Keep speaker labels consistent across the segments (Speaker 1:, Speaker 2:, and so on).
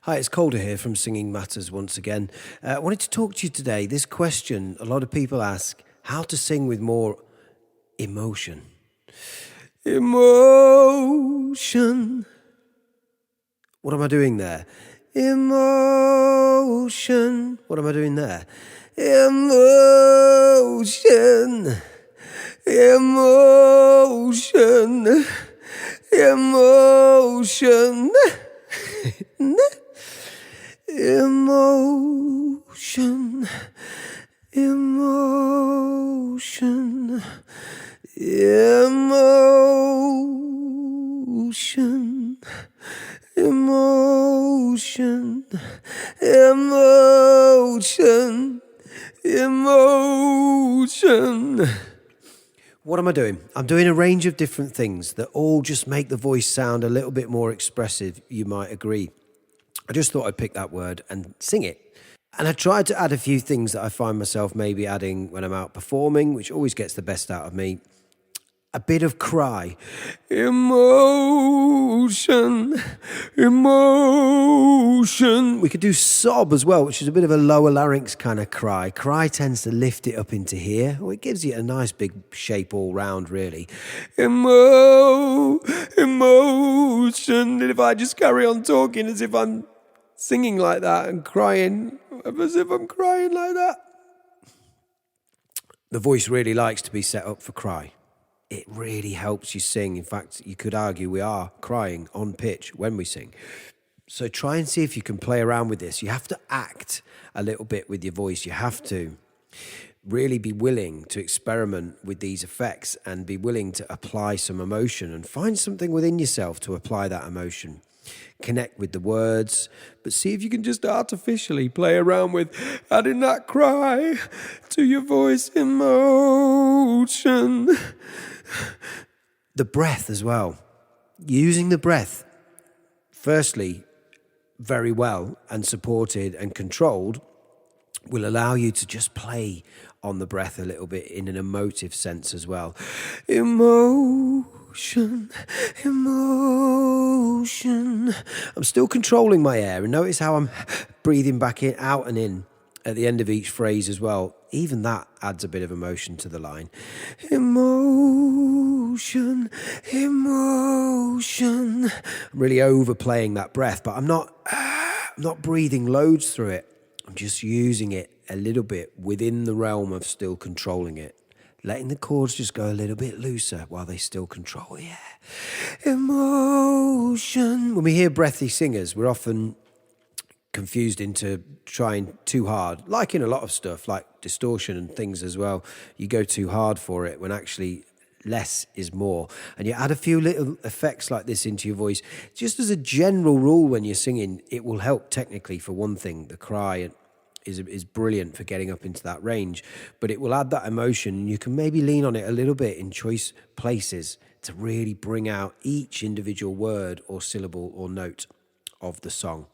Speaker 1: Hi, it's Calder here from Singing Matters once again. I wanted to talk to you today. This question, a lot of people ask, how to sing with more emotion. Emotion. What am I doing there? Emotion. What am I doing there? Emotion. Emotion. Emotion. Emotion, emotion, emotion, emotion, emotion, emotion. What am I doing? I'm doing a range of different things that all just make the voice sound a little bit more expressive, you might agree. I just thought I'd pick that word and sing it. And I tried to add a few things that I find myself maybe adding when I'm out performing, which always gets the best out of me. A bit of cry. Emotion. Emotion. We could do sob as well, which is a bit of a lower larynx kind of cry. Cry tends to lift it up into here. Well, it gives you a nice big shape all round, really. Emotion. And if I just carry on talking as if I'm singing like that and crying as if I'm crying like that, the voice really likes to be set up for cry. It really helps you sing. In fact, you could argue we are crying on pitch when we sing. So try and see if you can play around with this. You have to act a little bit with your voice. You have to really be willing to experiment with these effects and be willing to apply some emotion and find something within yourself to apply that emotion. Connect with the words, but see if you can just artificially play around with adding that cry to your voice. Emotion. The breath as well. Using the breath, firstly, very well and supported and controlled, will allow you to just play on the breath a little bit in an emotive sense as well. Emotion, emotion. I'm still controlling my air, and notice how I'm breathing back in, out and in at the end of each phrase as well. Even that adds a bit of emotion to the line. Emotion, emotion. I'm really overplaying that breath, but I'm not breathing loads through it. I'm just using it a little bit within the realm of still controlling it. Letting the chords just go a little bit looser while they still control the air. Emotion. When we hear breathy singers, we're often confused into trying too hard, like in a lot of stuff, like distortion and things as well. You go too hard for it when actually less is more. And you add a few little effects like this into your voice. Just as a general rule when you're singing, it will help technically for one thing. The cry is brilliant for getting up into that range, but it will add that emotion, and you can maybe lean on it a little bit in choice places to really bring out each individual word or syllable or note of the song.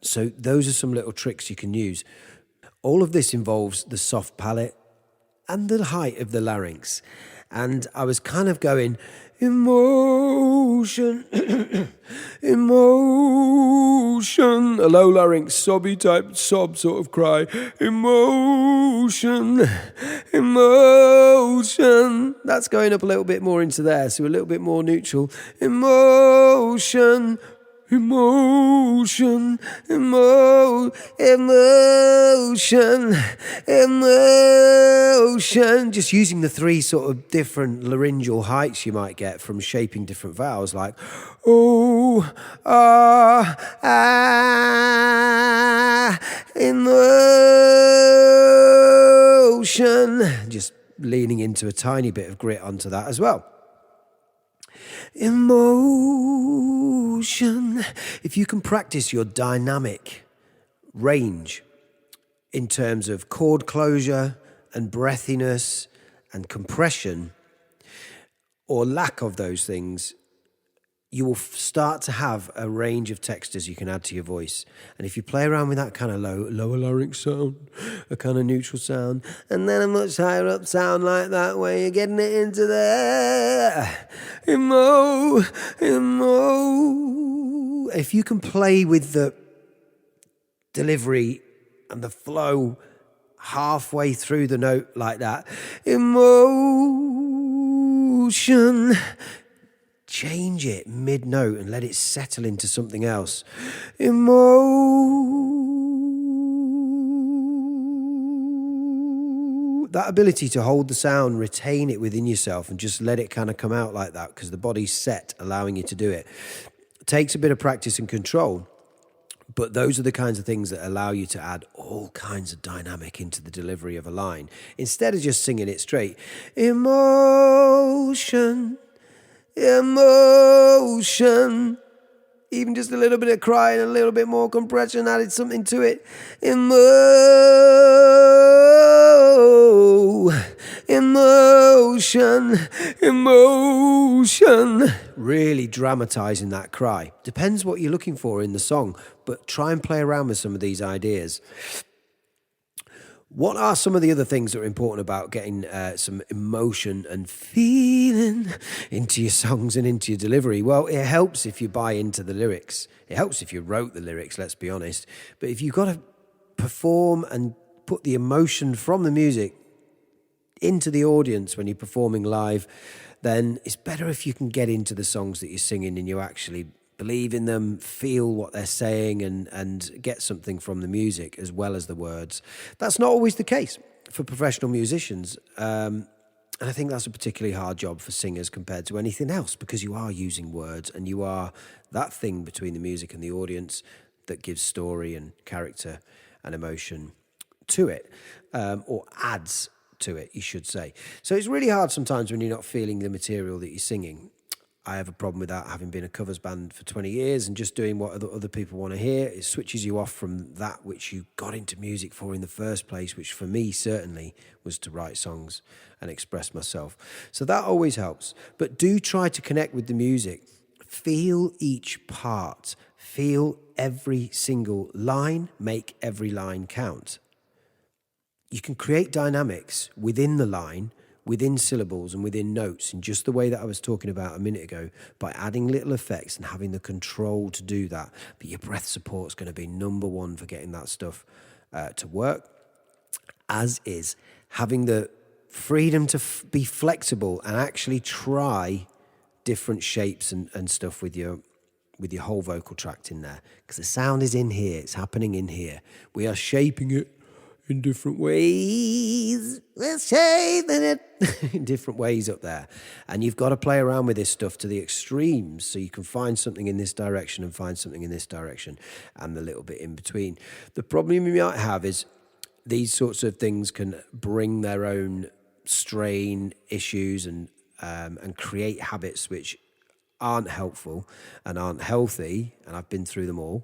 Speaker 1: So those are some little tricks you can use. All of this involves the soft palate and the height of the larynx. And I was kind of going, emotion, emotion, a low larynx, sobby type sob sort of cry, emotion, emotion. That's going up a little bit more into there, so a little bit more neutral. Emotion, emotion, emotion, emotion. Just using the three sort of different laryngeal heights you might get from shaping different vowels, like oh, ah, ah, emotion. Just leaning into a tiny bit of grit onto that as well. Emotion. If you can practice your dynamic range in terms of chord closure and breathiness and compression, or lack of those things, you will start to have a range of textures you can add to your voice. And if you play around with that kind of lower larynx sound, a kind of neutral sound, and then a much higher up sound like that, where you're getting it into the if you can play with the delivery and the flow halfway through the note like that, emotion, change it mid-note and let it settle into something else. That ability to hold the sound, retain it within yourself and just let it kind of come out like that because the body's set, allowing you to do it. It takes a bit of practice and control, but those are the kinds of things that allow you to add all kinds of dynamic into the delivery of a line. Instead of just singing it straight, emotion, emotion, even just a little bit of crying, a little bit more compression, added something to it. Emotion, emotion. Really dramatising that cry. Depends what you're looking for in the song, but try and play around with some of these ideas. What are some of the other things that are important about getting some emotion and feeling into your songs and into your delivery? Well, it helps if you buy into the lyrics. It helps if you wrote the lyrics, let's be honest. But if you've got to perform and put the emotion from the music into the audience when you're performing live, then it's better if you can get into the songs that you're singing and you actually believe in them, feel what they're saying, and get something from the music as well as the words. That's not always the case for professional musicians. And I think that's a particularly hard job for singers compared to anything else, because you are using words and you are that thing between the music and the audience that gives story and character and emotion to it, or adds to it, you should say. So it's really hard sometimes when you're not feeling the material that you're singing. I have a problem with that, having been a covers band for 20 years and just doing what other people want to hear. It switches you off from that which you got into music for in the first place, which for me certainly was to write songs and express myself. So that always helps. But do try to connect with the music. Feel each part. Feel every single line. Make every line count. You can create dynamics within the line, within syllables and within notes in just the way that I was talking about a minute ago, by adding little effects and having the control to do that. But your breath support is going to be number one for getting that stuff to work, as is having the freedom to be flexible and actually try different shapes and stuff with your whole vocal tract in there, because the sound is in here, it's happening in here. We are shaping it in different ways. We're shaping it in different ways up there. And you've got to play around with this stuff to the extremes so you can find something in this direction and find something in this direction and the little bit in between. The problem you might have is these sorts of things can bring their own strain issues and create habits which aren't helpful and aren't healthy, and I've been through them all.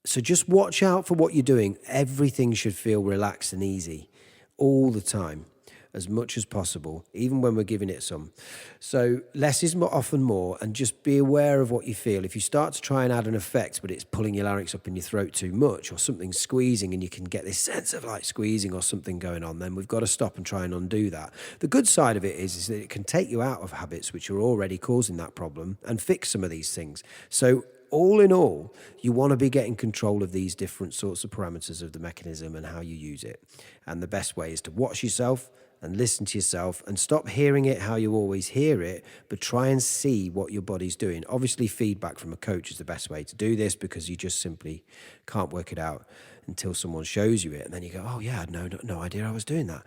Speaker 1: So just watch out for what you're doing. Everything should feel relaxed and easy all the time, as much as possible, even when we're giving it some. So less is often more, and just be aware of what you feel. If you start to try and add an effect, but it's pulling your larynx up in your throat too much, or something squeezing, and you can get this sense of like squeezing or something going on, then we've got to stop and try and undo that. The good side of it is that it can take you out of habits which are already causing that problem and fix some of these things. So all in all, you want to be getting control of these different sorts of parameters of the mechanism and how you use it. And the best way is to watch yourself and listen to yourself and stop hearing it how you always hear it, but try and see what your body's doing. Obviously, feedback from a coach is the best way to do this, because you just simply can't work it out until someone shows you it. And then you go, oh yeah, I had no idea I was doing that.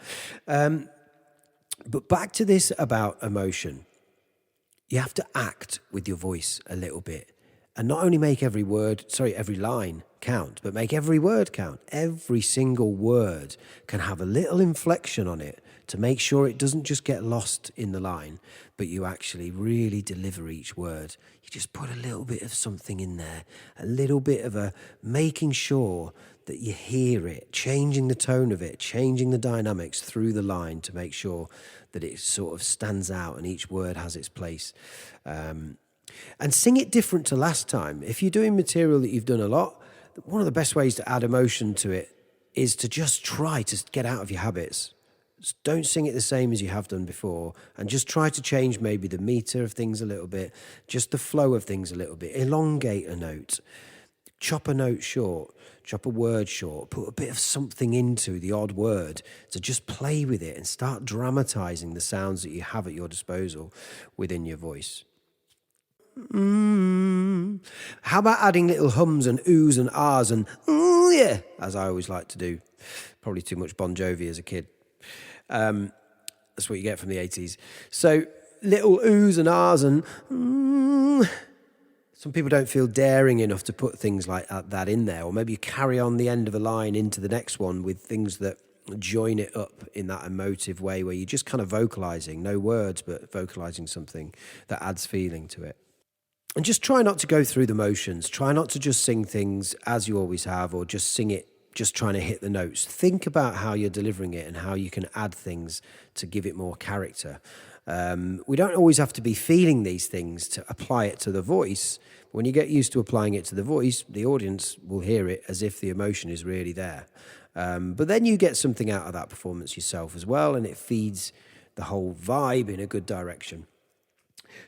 Speaker 1: But back to this about emotion. You have to act with your voice a little bit. And not only make every line count, but make every word count. Every single word can have a little inflection on it to make sure it doesn't just get lost in the line, but you actually really deliver each word. You just put a little bit of something in there, a little bit of making sure that you hear it, changing the tone of it, changing the dynamics through the line to make sure that it sort of stands out and each word has its place. And sing it different to last time. If you're doing material that you've done a lot, one of the best ways to add emotion to it is to just try to get out of your habits. Don't sing it the same as you have done before, and just try to change maybe the meter of things a little bit, just the flow of things a little bit. Elongate a note, chop a note short, chop a word short, put a bit of something into the odd word to just play with it and start dramatizing the sounds that you have at your disposal within your voice. How about adding little hums and oohs and ahs and ooh yeah, as I always like to do. Probably too much Bon Jovi as a kid. That's what you get from the 80s. So little oohs and ahs and some people don't feel daring enough to put things like that in there, or maybe you carry on the end of a line into the next one with things that join it up in that emotive way where you're just kind of vocalizing, no words, but vocalizing something that adds feeling to it. And just try not to go through the motions. Try not to just sing things as you always have, or just sing it just trying to hit the notes. Think about how you're delivering it and how you can add things to give it more character. We don't always have to be feeling these things to apply it to the voice. When you get used to applying it to the voice, the audience will hear it as if the emotion is really there. But then you get something out of that performance yourself as well, and it feeds the whole vibe in a good direction.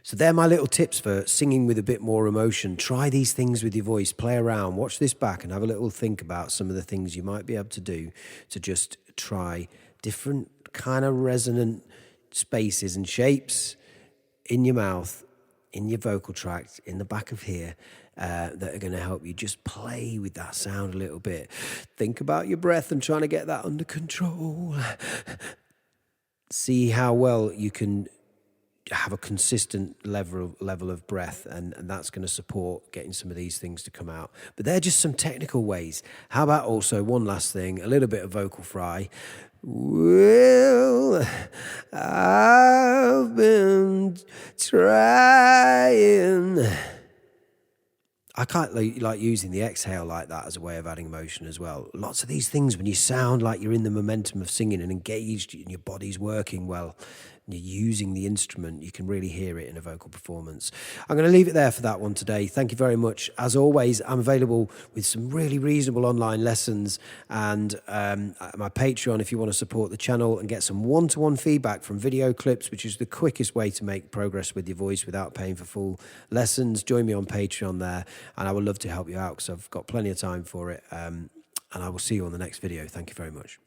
Speaker 1: So they're my little tips for singing with a bit more emotion. Try these things with your voice, play around, watch this back and have a little think about some of the things you might be able to do to just try different kind of resonant spaces and shapes in your mouth, in your vocal tract, in the back of here, that are going to help you just play with that sound a little bit. Think about your breath and trying to get that under control. See how well you can have a consistent level of breath, and that's going to support getting some of these things to come out. But they're just some technical ways. How about also one last thing, a little bit of vocal fry. Well, I've been trying. I quite like using the exhale like that as a way of adding emotion as well. Lots of these things, when you sound like you're in the momentum of singing and engaged and your body's working well, and you're using the instrument, you can really hear it in a vocal performance. I'm going to leave it there for that one today. Thank you very much. As always, I'm available with some really reasonable online lessons and my Patreon if you want to support the channel and get some one-to-one feedback from video clips, which is the quickest way to make progress with your voice without paying for full lessons. Join me on Patreon there, and I would love to help you out because I've got plenty of time for it. And I will see you on the next video. Thank you very much.